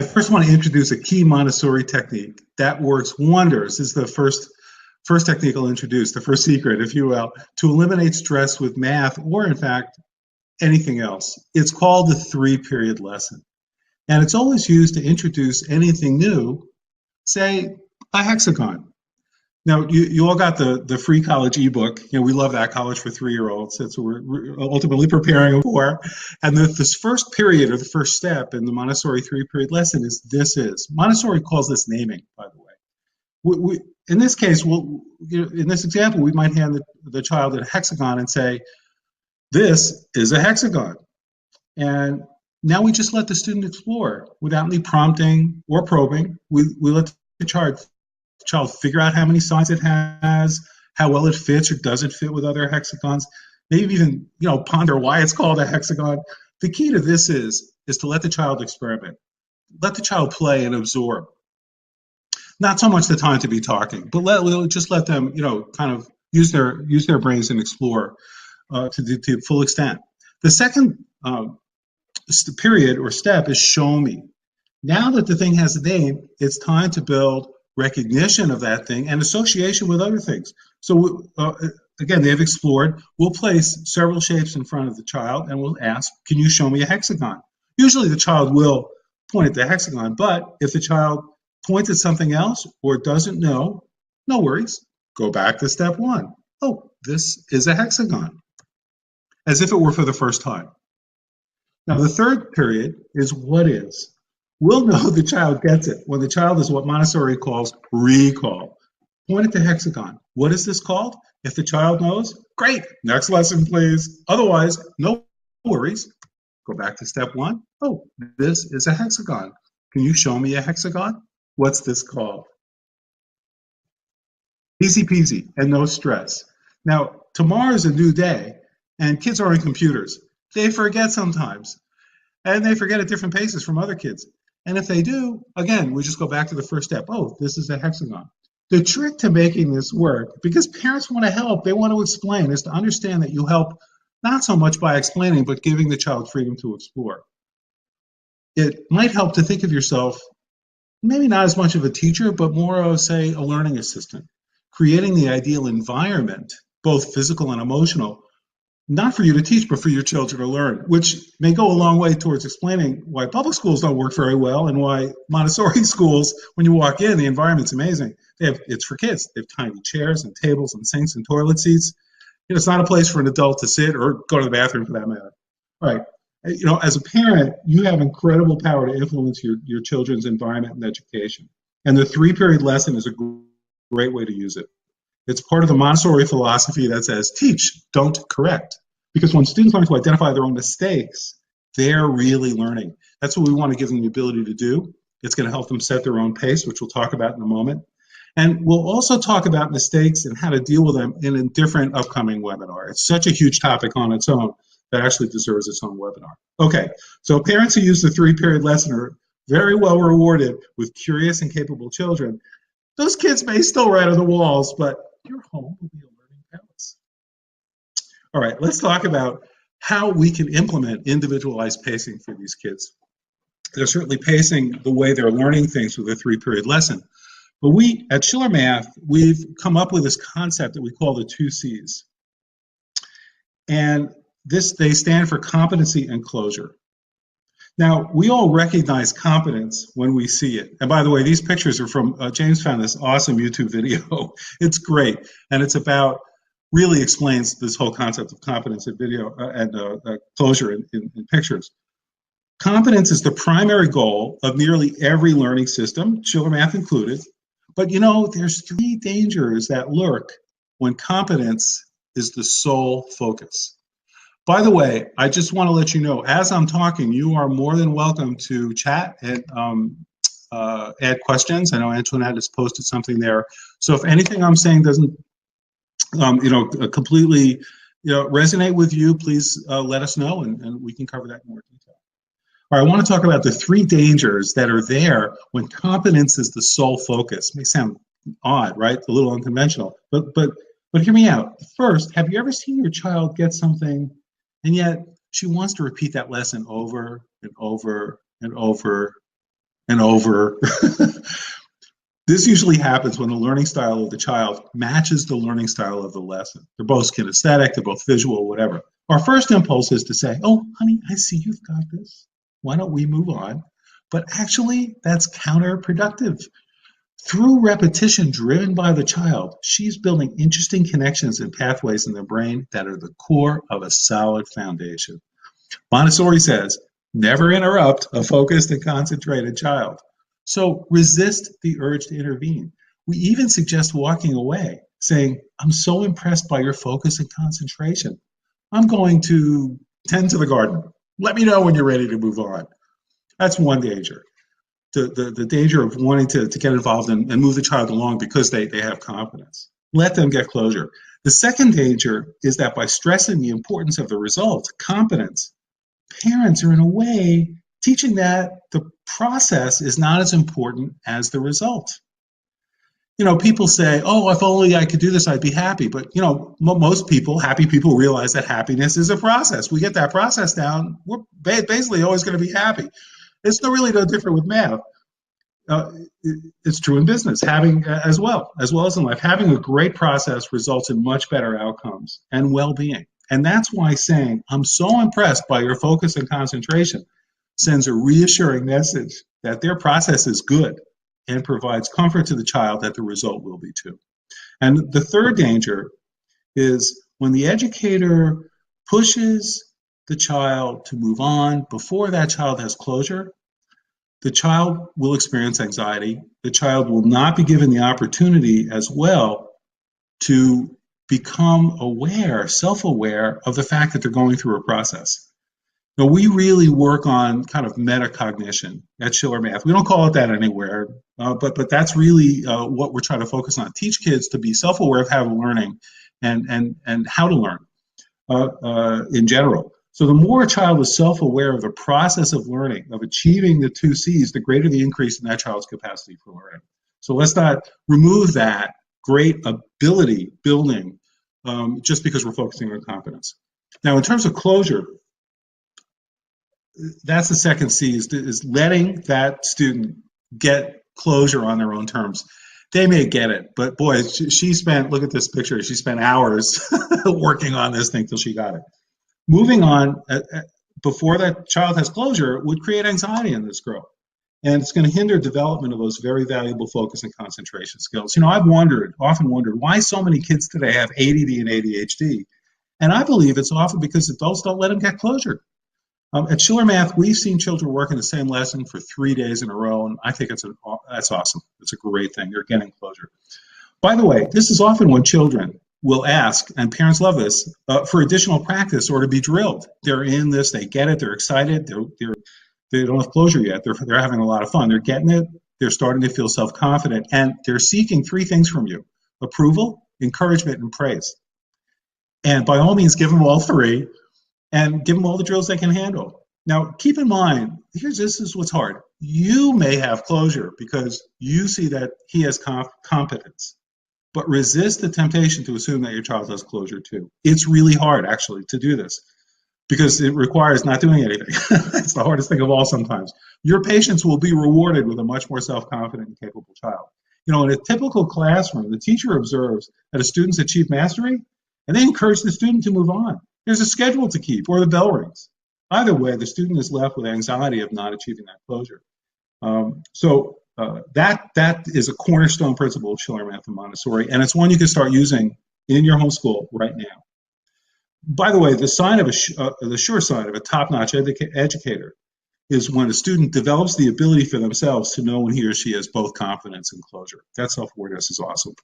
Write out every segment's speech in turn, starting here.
first want to introduce a key Montessori technique that works wonders. This is the first technique I'll introduce, the first secret, if you will, to eliminate stress with math or, in fact, anything else. It's called the 3-period lesson. And it's always used to introduce anything new, say a hexagon. Now, you all got the free college ebook. You know, we love that, College for 3-year-olds. That's what we're ultimately preparing them for. And this first period, or the first step in the Montessori 3-period lesson is this is. Montessori calls this naming, by the way. In this case, in this example, we might hand the child a hexagon and say, this is a hexagon. And now we just let the student explore without any prompting or probing. We let the child figure out how many sides it has, how well it fits or doesn't fit with other hexagons, maybe even ponder why it's called a hexagon. The key to this is to let the child experiment, let the child play and absorb. Not so much the time to be talking, but just let them kind of use their brains and explore to the full extent. The second period or step is show me. Now that the thing has a name, it's time to build recognition of that thing and association with other things. So again, they've explored. We'll place several shapes in front of the child and we'll ask, can you show me a hexagon? Usually the child will point at the hexagon, but if the child points at something else or doesn't know, no worries. Go back to step 1. Oh, this is a hexagon, as if it were for the first time. Now the third period is what is. We'll know the child gets it when the child is what Montessori calls recall. Point at the hexagon. What is this called? If the child knows, great, next lesson, please. Otherwise, no worries. Go back to step 1. Oh, this is a hexagon. Can you show me a hexagon? What's this called? Easy peasy and no stress. Now, tomorrow's a new day, and kids are on computers. They forget sometimes, and they forget at different paces from other kids. And if they do, again, we just go back to the first step. Oh, this is a hexagon. The trick to making this work, because parents want to help, they want to explain, is to understand that you help not so much by explaining, but giving the child freedom to explore. It might help to think of yourself, maybe not as much of a teacher, but more of, say, a learning assistant, creating the ideal environment, both physical and emotional, not for you to teach, but for your children to learn, which may go a long way towards explaining why public schools don't work very well and why Montessori schools, when you walk in, the environment's amazing. It's for kids. They have tiny chairs and tables and sinks and toilet seats. It's not a place for an adult to sit or go to the bathroom for that matter. All right. As a parent, you have incredible power to influence your children's environment and education. And the 3-period lesson is a great way to use it. It's part of the Montessori philosophy that says, teach, don't correct. Because when students learn to identify their own mistakes, they're really learning. That's what we want to give them the ability to do. It's going to help them set their own pace, which we'll talk about in a moment. And we'll also talk about mistakes and how to deal with them in a different upcoming webinar. It's such a huge topic on its own that actually deserves its own webinar. Okay, so parents who use the 3-period lesson are very well rewarded with curious and capable children. Those kids may still write on the walls, but your home will be a learning palace. All right, let's talk about how we can implement individualized pacing for these kids. They're certainly pacing the way they're learning things with a 3-period lesson. But we, at Schiller Math, we've come up with this concept that we call the 2 C's. And they stand for competency and closure. Now, we all recognize competence when we see it. And by the way, these pictures are from, James found this awesome YouTube video. It's great. And it's about, really explains this whole concept of competence in video and closure in pictures. Competence is the primary goal of nearly every learning system, Schiller Math included. But there's 3 dangers that lurk when competence is the sole focus. By the way, I just want to let you know, as I'm talking, you are more than welcome to chat and add questions. I know Antoinette has posted something there. So if anything I'm saying doesn't, completely, resonate with you, please let us know, and we can cover that in more detail. All right, I want to talk about the 3 dangers that are there when competence is the sole focus. It may sound odd, right? A little unconventional, but hear me out. First, have you ever seen your child get something and yet she wants to repeat that lesson over and over and over and over. This usually happens when the learning style of the child matches the learning style of the lesson. They're both kinesthetic, they're both visual, whatever. Our first impulse is to say, oh, honey, I see you've got this. Why don't we move on? But actually, that's counterproductive. Through repetition driven by the child, she's building interesting connections and pathways in the brain that are the core of a solid foundation. Montessori says, never interrupt a focused and concentrated child. So resist the urge to intervene. We even suggest walking away, saying, I'm so impressed by your focus and concentration. I'm going to tend to the garden. Let me know when you're ready to move on. That's one danger. The danger of wanting to get involved and move the child along because they have confidence. Let them get closure. The second danger is that by stressing the importance of the result, competence, parents are in a way teaching that the process is not as important as the result. You know, people say, oh, if only I could do this, I'd be happy. But, you know, most people, happy people, realize that happiness is a process. We get that process down, we're basically always going to be happy. It's really no different with math. It's true in business, having as well as in life. Having a great process results in much better outcomes and well-being. And that's why saying, I'm so impressed by your focus and concentration sends a reassuring message that their process is good and provides comfort to the child that the result will be too. And the third danger is when the educator pushes the child to move on before that child has closure, the child will experience anxiety. The child will not be given the opportunity as well to become aware, self-aware of the fact that they're going through a process. Now, we really work on kind of metacognition at Schiller Math. We don't call it that anywhere, but that's really what we're trying to focus on. Teach kids to be self-aware of how they're learning and how to learn in general. So the more a child is self-aware of the process of learning, of achieving the 2 C's, the greater the increase in that child's capacity for learning. So let's not remove that great ability building just because we're focusing on competence. Now, in terms of closure, that's the second C, is letting that student get closure on their own terms. They may get it, but boy, she spent, look at this picture, she spent hours working on this thing till she got it. Moving on before that child has closure would create anxiety in this girl. And it's going to hinder development of those very valuable focus and concentration skills. You know, I've often wondered why so many kids today have ADD and ADHD. And I believe it's often because adults don't let them get closure. At Schiller Math, we've seen children work in the same lesson for 3 days in a row, and I think that's awesome. It's a great thing. They're getting closure. By the way, this is often when children will ask, and parents love this, for additional practice or to be drilled. They're in this, they get it, they're excited, they don't have closure yet, they're having a lot of fun, they're getting it, they're starting to feel self-confident, and they're seeking 3 things from you: approval, encouragement, and praise. And by all means, give them all 3, and give them all the drills they can handle. Now, keep in mind, this is what's hard. You may have closure because you see that he has competence. But resist the temptation to assume that your child has closure too. It's really hard, actually, to do this because it requires not doing anything. It's the hardest thing of all sometimes. Your patience will be rewarded with a much more self-confident and capable child. You know, in a typical classroom, the teacher observes that a student's achieved mastery, and they encourage the student to move on. There's a schedule to keep, or the bell rings. Either way, the student is left with anxiety of not achieving that closure. That is a cornerstone principle of Schiller Math and Montessori, and it's one you can start using in your homeschool right now. By the way, the sure sign of a top-notch educator is when a student develops the ability for themselves to know when he or she has both confidence and closure. That self-awareness is awesome.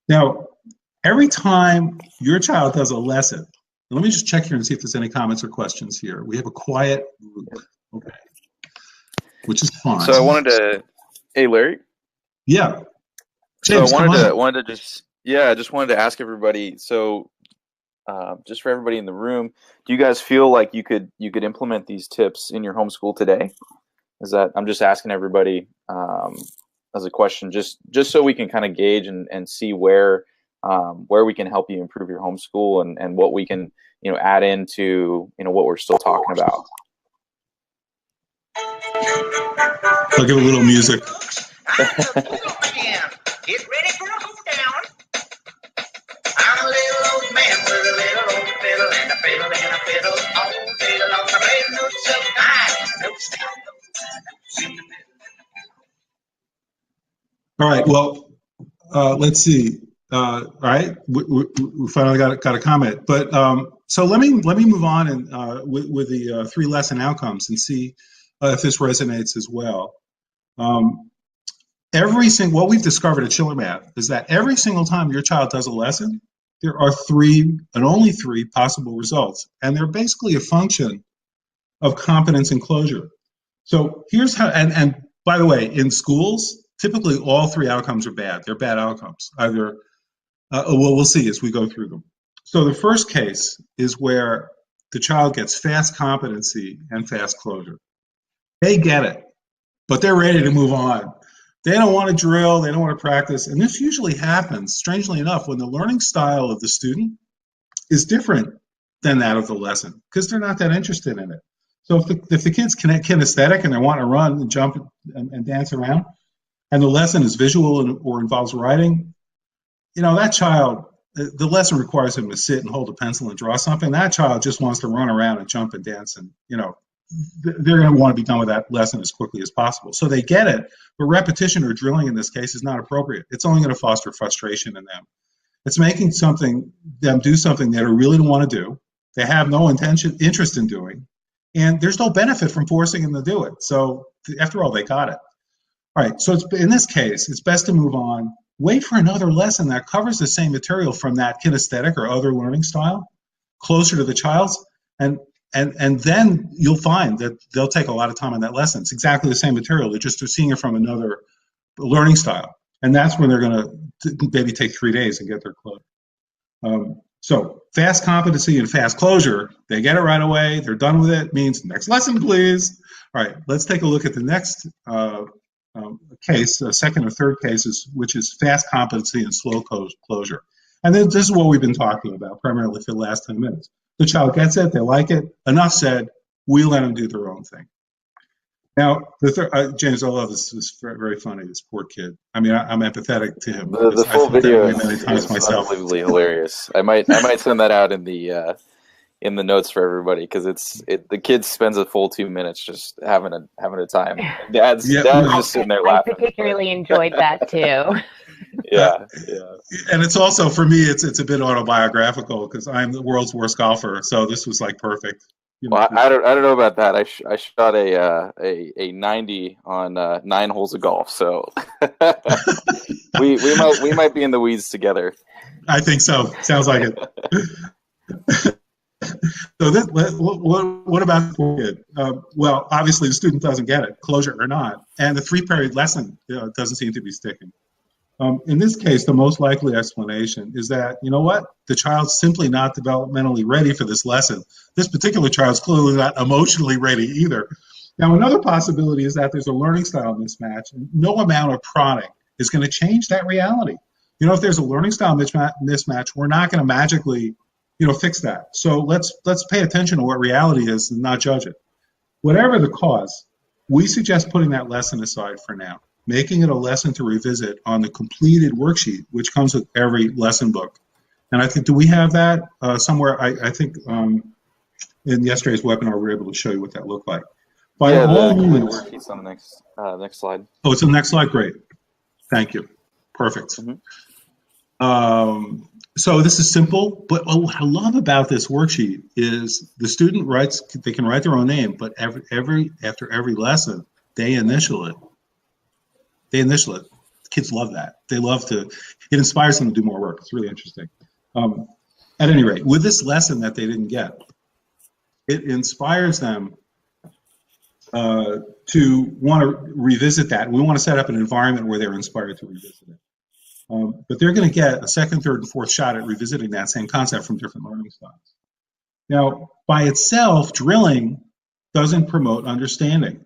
Now, every time your child does a lesson, let me just check here and see if there's any comments or questions here. We have a quiet group, okay, which is fine. So I wanted to, hey Larry. Yeah. James, so I wanted to ask everybody. So, just for everybody in the room, do you guys feel like you could implement these tips in your homeschool today? I'm just asking everybody as a question, just so we can kind of gauge and see where we can help you improve your homeschool and what we can, add into, what we're still talking about. I'll give a little music. Get ready for a hold down. I'm a little old man with a little old fiddle and a fiddle and a fiddle all day long. I play notes of nine, notes down, notes. All right. Well, let's see. All right, we finally got a comment. But so let me move on and with the 3 lesson outcomes and see if this resonates as well. What we've discovered at Chiller Math is that every single time your child does a lesson, there are 3 and only 3 possible results, and they're basically a function of competence and closure. So here's how. And by the way, in schools, typically all 3 outcomes are bad. They're bad outcomes. Either well, we'll see as we go through them. So the first case is where the child gets fast competency and fast closure. They get it, but they're ready to move on. They don't want to drill, they don't want to practice, and this usually happens, strangely enough, when the learning style of the student is different than that of the lesson, because they're not that interested in it. So if the kid's kinesthetic and they want to run and jump and dance around, and the lesson is visual or involves writing, that child, the lesson requires him to sit and hold a pencil and draw something. That child just wants to run around and jump and dance, and they're going to want to be done with that lesson as quickly as possible. So they get it, but repetition or drilling in this case is not appropriate. It's only going to foster frustration in them. It's making them do something they really don't want to do. They have no interest in doing, and there's no benefit from forcing them to do it. So after all, they got it. All right, so in this case, it's best to move on. Wait for another lesson that covers the same material from that kinesthetic or other learning style, closer to the child's, and then you'll find that they'll take a lot of time on that lesson. It's exactly the same material. They're seeing it from another learning style. And that's when they're going to maybe take 3 days and get their closure. So fast competency and fast closure, they get it right away. They're done with it. Means next lesson, please. All right, let's take a look at the next case, second or third cases, which is fast competency and slow closure. And this is what we've been talking about primarily for the last 10 minutes. The child gets it, they like it, enough said, we let them do their own thing. Now, James, I love this. It's very funny, this poor kid. I mean, I'm empathetic to him. The full video is unbelievably hilarious. I might send that out in the notes for everybody, because the kid spends a full 2 minutes just having a time. Dad's just sitting there laughing. I particularly enjoyed that too. Yeah. And it's also, for me, it's a bit autobiographical, because I'm the world's worst golfer, so this was like perfect. Well, I don't know about that. I shot a 90 on 9 holes of golf, so we might be in the weeds together. I think so. Sounds like it. So what about the poor kid? Well, obviously the student doesn't get it, closure or not, and the 3-period lesson doesn't seem to be sticking. In this case, the most likely explanation is that, the child's simply not developmentally ready for this lesson. This particular child's clearly not emotionally ready either. Now, another possibility is that there's a learning style mismatch, and no amount of prodding is going to change that reality. If there's a learning style mismatch, we're not going to magically, fix that. So let's pay attention to what reality is and not judge it. Whatever the cause, we suggest putting that lesson aside for now, making it a lesson to revisit on the completed worksheet, which comes with every lesson book. And I think, do we have that somewhere? I think in yesterday's webinar, we were able to show you what that looked like. The worksheet's on the next slide. Oh, it's on the next slide? Great. Thank you. Perfect. Mm-hmm. So this is simple, but what I love about this worksheet is the student they can write their own name, but after every lesson, they initial it. Kids love that. It inspires them to do more work. It's really interesting. At any rate, with this lesson that they didn't get, it inspires them to want to revisit that. We want to set up an environment where they're inspired to revisit it. But they're going to get a second, third, and fourth shot at revisiting that same concept from different learning styles. Now, by itself, drilling doesn't promote understanding.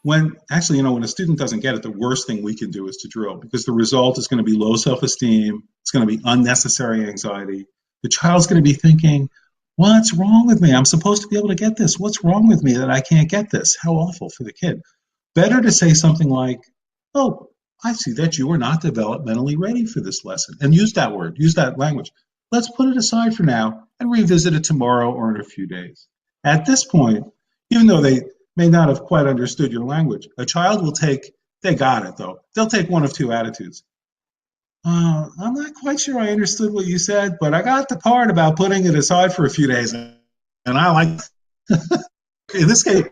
When a student doesn't get it, the worst thing we can do is to drill, because the result is going to be low self-esteem. It's going to be unnecessary anxiety. The child's going to be thinking, what's wrong with me? I'm supposed to be able to get this. What's wrong with me that I can't get this? How awful for the kid. Better to say something like, oh, I see that you are not developmentally ready for this lesson. And use that word, use that language. Let's put it aside for now and revisit it tomorrow or in a few days. At this point, even though they may not have quite understood your language, a child will take, they got it though, they'll take one of two attitudes. I'm not quite sure I understood what you said, but I got the part about putting it aside for a few days, and I like in this case,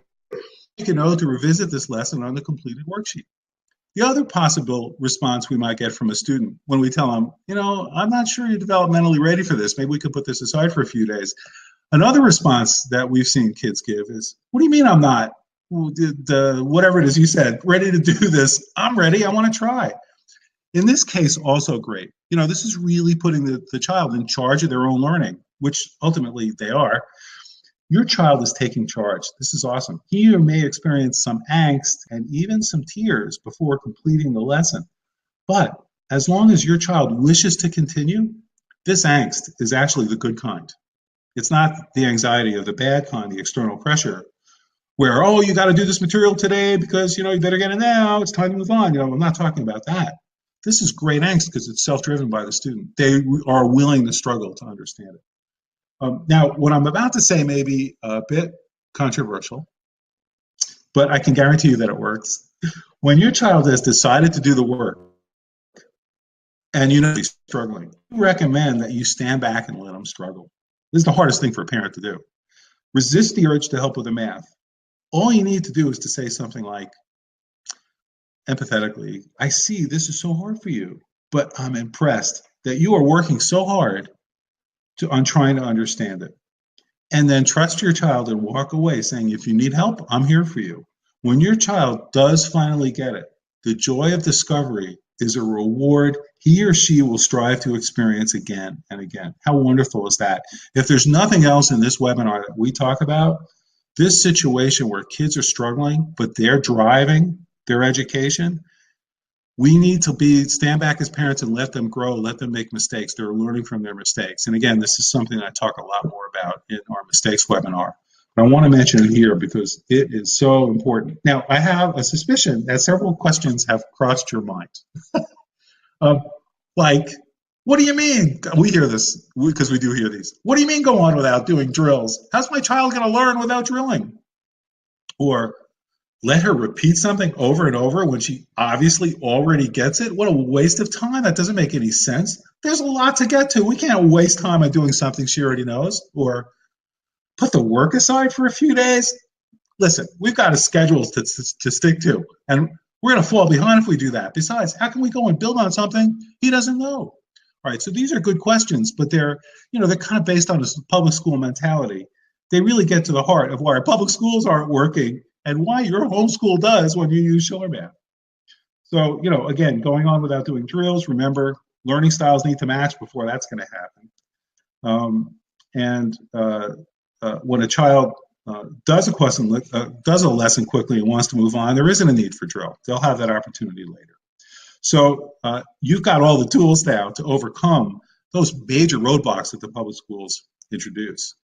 you can know to revisit this lesson on the completed worksheet. The other possible response we might get from a student when we tell them, I'm not sure you're developmentally ready for this. Maybe we could put this aside for a few days. Another response that we've seen kids give is, what do you mean I'm not? Whatever it is you said, ready to do this. I'm ready. I want to try. In this case, also great. This is really putting the child in charge of their own learning, which ultimately they are. Your child is taking charge. This is awesome. He or may experience some angst and even some tears before completing the lesson. But as long as your child wishes to continue, this angst is actually the good kind. It's not the anxiety of the bad kind, the external pressure, where, oh, you got to do this material today because, you better get it now. It's time to move on. I'm not talking about that. This is great angst because it's self-driven by the student. They are willing to struggle to understand it. Now, what I'm about to say may be a bit controversial, but I can guarantee you that it works. When your child has decided to do the work and he's struggling, I recommend that you stand back and let them struggle. This is the hardest thing for a parent to do. Resist the urge to help with the math. All you need to do is to say something like, empathetically, I see this is so hard for you, but I'm impressed that you are working so hard on trying to understand it. And then trust your child and walk away saying, if you need help, I'm here for you. When your child does finally get it, the joy of discovery is a reward he or she will strive to experience again and again. How wonderful is that? If there's nothing else in this webinar that we talk about, this situation where kids are struggling, but they're driving their education, we need to stand back as parents and let them grow, let them make mistakes. They're learning from their mistakes. And again, this is something I talk a lot more about in our mistakes webinar. But I want to mention it here because it is so important. Now, I have a suspicion that several questions have crossed your mind. Like, what do you mean? We hear this because we do hear these. What do you mean go on without doing drills? How's my child going to learn without drilling? Or let her repeat something over and over when she obviously already gets it? What a waste of time. That doesn't make any sense. There's a lot to get to. We can't waste time on doing something she already knows. Or put the work aside for a few days. Listen, we've got a schedule to stick to, and we're going to fall behind if we do that. Besides, how can we go and build on something he doesn't know? All right, so these are good questions, but they're kind of based on a public school mentality. They really get to the heart of why our public schools aren't working and why your homeschool does when you use Schiller Math. So, again, going on without doing drills, remember, learning styles need to match before that's going to happen. When a child does a lesson quickly and wants to move on, there isn't a need for drill. They'll have that opportunity later. So you've got all the tools now to overcome those major roadblocks that the public schools introduce.